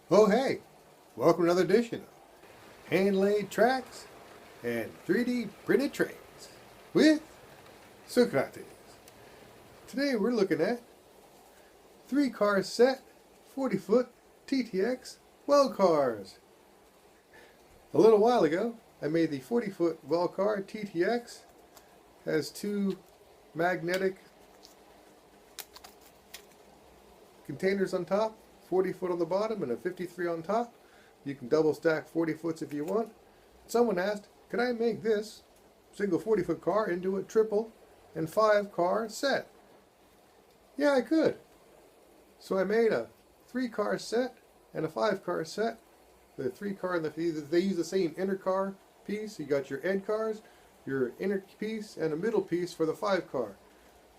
Oh hey, welcome to another edition of hand-laid tracks and 3D printed trains with Socrates. Today we're looking at 3-car set 40-foot TTX well cars. A little while ago I made the 40-foot well car TTX. Has two magnetic containers on top, 40 foot on the bottom and a 53 on top. You can double stack 40 foots if you want. Someone asked, could I make this single 40 foot car into a triple and 5-car set? Yeah, I could. So I made a 3-car set and a 5-car set. The 3-car and they use the same inner car piece. You got your end cars, your inner piece, and a middle piece for the 5-car.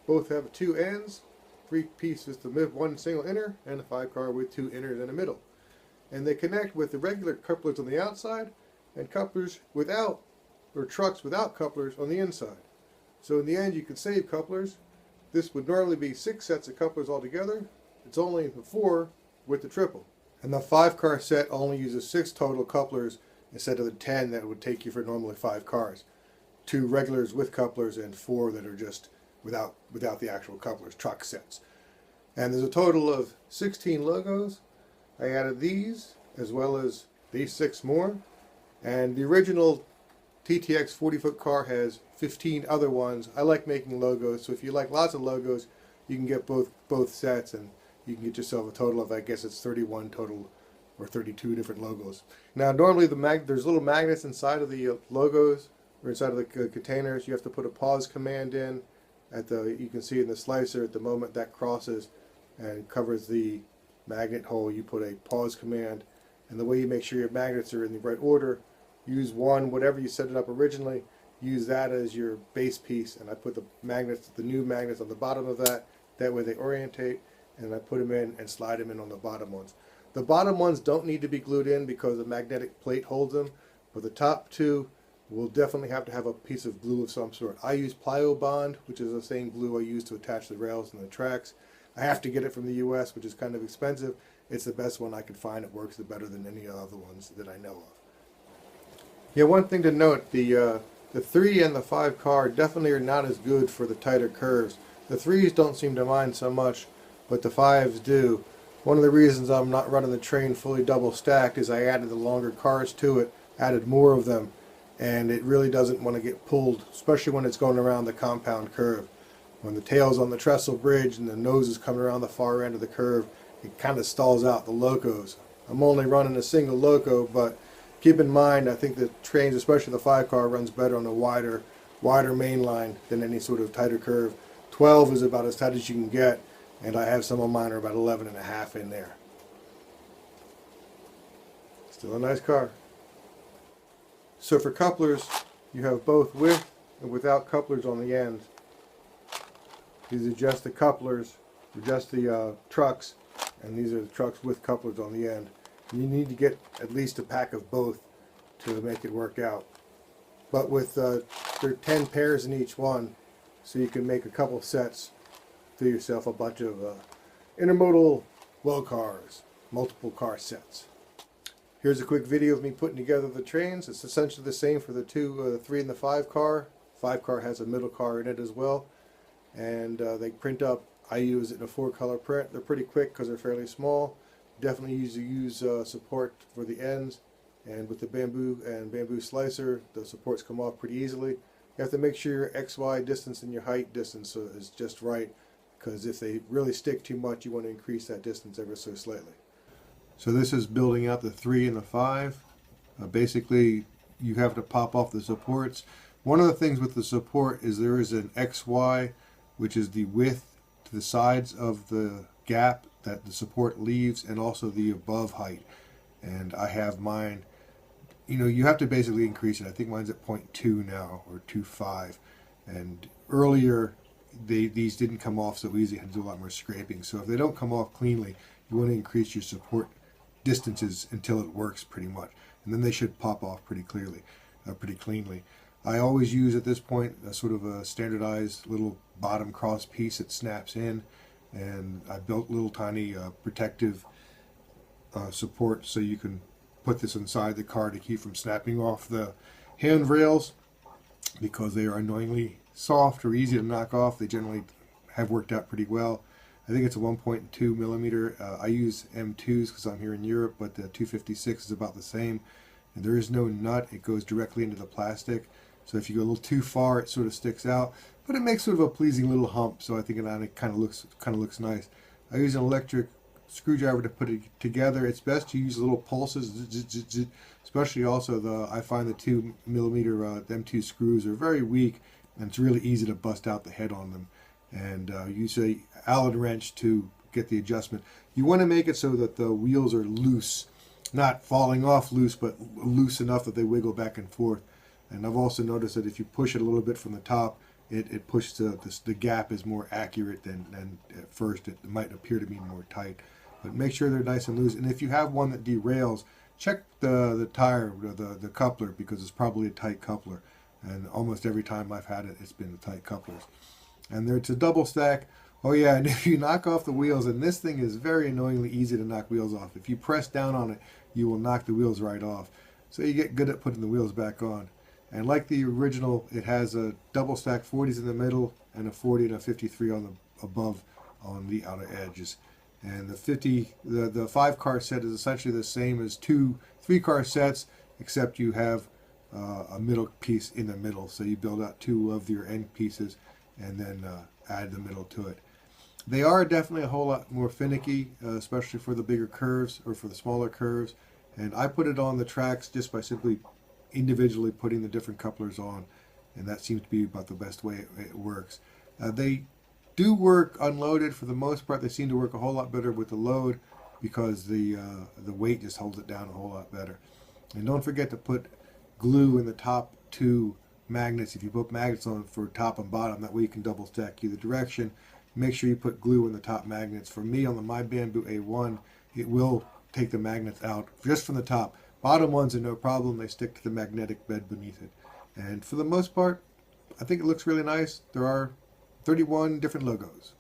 Both have 2 ends. 3 pieces to one single inner, and a 5-car with 2 inners and a middle. And they connect with the regular couplers on the outside and couplers without, or trucks without couplers on the inside. So in the end you can save couplers. This would normally be 6 sets of couplers altogether. It's only 4 with the triple. And the 5-car set only uses 6 total couplers instead of the 10 that would take you for normally 5 cars. 2 regulars with couplers and 4 that are just without the actual couplers, truck sets. And there's a total of 16 logos. I added these as well as these 6 more. And the original TTX 40-foot car has 15 other ones. I like making logos, so if you like lots of logos, you can get both sets and you can get yourself a total of, I guess it's 31 total or 32 different logos. Now normally there's little magnets inside of the logos or inside of the containers. You have to put a pause command in. You can see in the slicer at the moment that crosses and covers the magnet hole, you put a pause command. And the way you make sure your magnets are in the right order, use one, whatever you set it up originally, use that as your base piece. And I put the new magnets on the bottom of that. That way they orientate, and I put them in and slide them in on the bottom ones. The bottom ones don't need to be glued in because the magnetic plate holds them, but the top 2 will definitely have to have a piece of glue of some sort. I use Plyo Bond, which is the same glue I use to attach the rails and the tracks. I have to get it from the US, which is kind of expensive. It's the best one I could find. It works better than any other ones that I know of. Yeah, one thing to note, the 3 and the 5 car definitely are not as good for the tighter curves. The 3s don't seem to mind so much, but the 5s do. One of the reasons I'm not running the train fully double stacked is I added the longer cars to it, added more of them, and it really doesn't want to get pulled, especially when it's going around the compound curve. When the tail's on the trestle bridge and the nose is coming around the far end of the curve, it kind of stalls out the locos. I'm only running a single loco, but keep in mind, I think the trains, especially the 5-car, runs better on a wider main line than any sort of tighter curve. 12 is about as tight as you can get, and I have some of mine are about 11.5 in there. Still a nice car. So for couplers, you have both with and without couplers on the ends. These are just the couplers, or just the trucks, and these are the trucks with couplers on the end. You need to get at least a pack of both to make it work out. But with there are 10 pairs in each one, so you can make a couple sets, do yourself a bunch of intermodal well cars, multiple car sets. Here's a quick video of me putting together the trains. It's essentially the same for the 3 and the 5 car. 5 car has a middle car in it as well. And they print up, I use it in a 4-color print. They're pretty quick because they're fairly small. Definitely use support for the ends. And with the bamboo slicer, the supports come off pretty easily. You have to make sure your XY distance and your height distance is just right, because if they really stick too much, you want to increase that distance ever so slightly. So this is building out the 3 and the 5. Basically, you have to pop off the supports. One of the things with the support is there is an XY, which is the width to the sides of the gap that the support leaves, and also the above height. And I have mine, you have to basically increase it. I think mine's at 0.2 now, or 2.5. And earlier, these didn't come off so easy. I had to do a lot more scraping. So if they don't come off cleanly, you want to increase your support distances until it works pretty much. And then they should pop off pretty cleanly. I always use at this point a sort of a standardized little bottom cross piece that snaps in, and I built little tiny protective support, so you can put this inside the car to keep from snapping off the handrails, because they are annoyingly soft or easy to knock off. They generally have worked out pretty well. I think it's a 1.2 millimeter. I use M2s because I'm here in Europe, but the 256 is about the same. And there is no nut. It goes directly into the plastic. So if you go a little too far, it sort of sticks out. But it makes sort of a pleasing little hump. So I think it kind of looks nice. I use an electric screwdriver to put it together. It's best to use little pulses, especially also I find the 2 millimeter M2 screws are very weak, and it's really easy to bust out the head on them. And use a Allen wrench to get the adjustment. You want to make it so that the wheels are loose, not falling off loose, but loose enough that they wiggle back and forth. And I've also noticed that if you push it a little bit from the top, it pushes the gap is more accurate than at first. It might appear to be more tight. But make sure they're nice and loose. And if you have one that derails, check the tire, the coupler, because it's probably a tight coupler. And almost every time I've had it, it's been the tight couplers. And it's a double stack. Oh yeah, and if you knock off the wheels, and this thing is very annoyingly easy to knock wheels off. If you press down on it, you will knock the wheels right off. So you get good at putting the wheels back on. And like the original, it has a double stack 40s in the middle and a 40 and a 53 on the above on the outer edges. And the 5-car set is essentially the same as 2 3-car sets, except you have a middle piece in the middle. So you build out 2 of your end pieces and then add the middle to it. They are definitely a whole lot more finicky, especially for the bigger curves or for the smaller curves. And I put it on the tracks just by simply individually putting the different couplers on, and that seems to be about the best way it works. They do work unloaded for the most part. They seem to work a whole lot better with the load because the weight just holds it down a whole lot better. And don't forget to put glue in the top 2 magnets. If you put magnets on for top and bottom, that way you can double stack either direction. Make sure you put glue in the top magnets. For me, on the My Bamboo A1, it will take the magnets out just from the top. Bottom ones are no problem. They stick to the magnetic bed beneath it. And for the most part, I think it looks really nice. There are 31 different logos.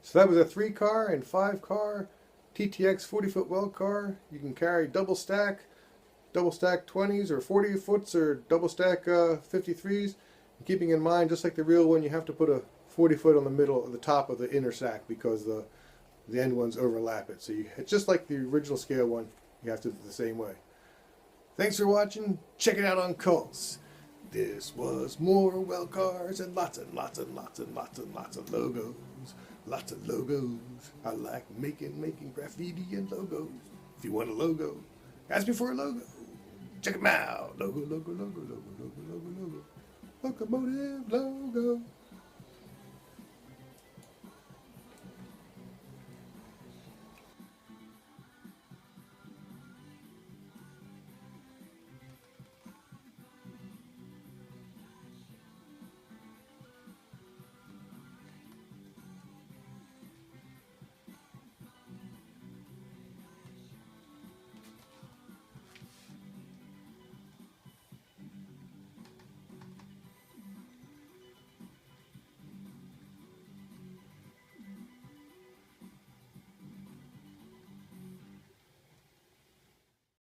So that was a 3-car and 5-car TTX 40-foot well car. You can carry double stack 20s or 40 foots or double stack 53s. Keeping in mind, just like the real one, you have to put a 40 foot on the middle of the top of the inner sack because the end ones overlap it. So it's just like the original scale one. You have to do it the same way. Thanks for watching. Check it out on Cults. This was more well cars and lots and lots and lots and lots and lots of logos. Lots of logos. I like making graffiti and logos. If you want a logo, ask me for a logo. Check them out. Logo. Locomotive logo.